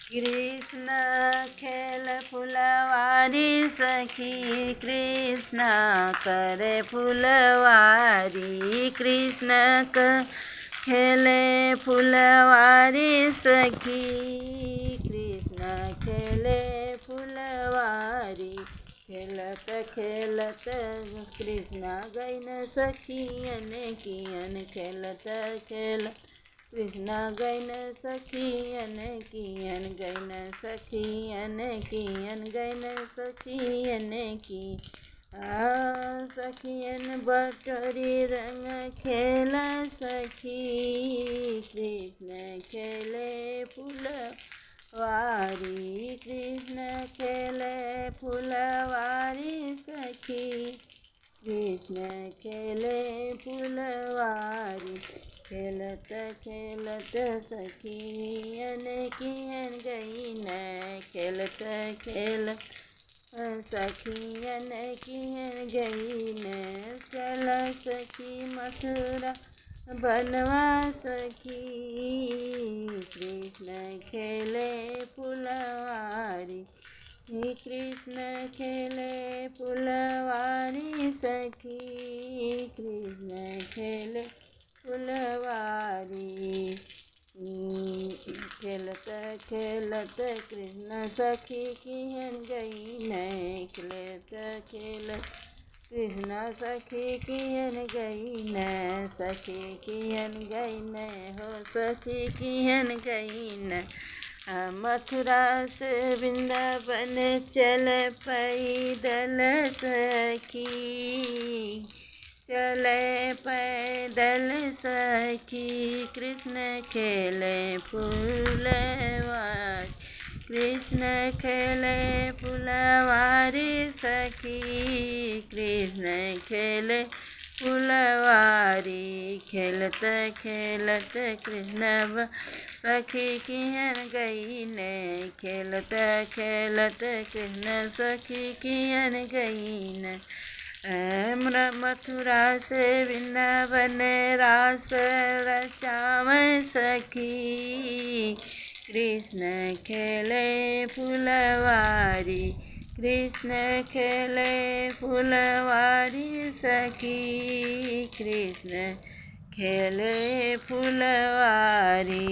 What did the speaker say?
कृष्ण खेल फुलवारी सखी, कृष्ण करे फुलवारी। कृष्ण खेले फुलवारी सखी, कृष्ण खेले फुलवारी। खेलत खेलत कृष्ण गईन सखियन कियन, खेलत खेलत कृष्ण गईन सखियन कियन, गईन सखियन कियन, गईन सखियन की। सखियन बटोरी रंग खेल सखी, कृष्ण खेले फुलवारी। कृष्ण खेले फुलवारी सखी, कृष्ण खेले फुलवारी। खेलत खेलत सखियन कियन गईन, खेलत खेलत सखियन कियन गईन। चल सखी मथुरा बनवा सखी, कृष्ण खेले फुलवारी। कृष्ण खेले फुलवारी सखी, कृष्ण खेले फुलवारी। खेलत खेलत कृष्ण सखी कियन गईन, खेलत खेलत कृष्ण सखी कियन गईन। सखी कियन गईन हो सखी कियन गईन। मथुरा से वृंदावन चल पैदल सखी, चले पैदल सखी। कृष्ण खेले फुलवारी, कृष्ण खेले फुलवारी सखी, कृष्ण खेले फुलवारी। खेलत खेलत कृष्ण सखी कियन गईन, खेलत खेलत कृष्ण सखी कियन गईन। मथुरा से वृंदावन रास रचाव सखी, कृष्ण खेले फुलवारी। कृष्ण खेले फुलवारी सखी, कृष्ण खेले फुलवारी।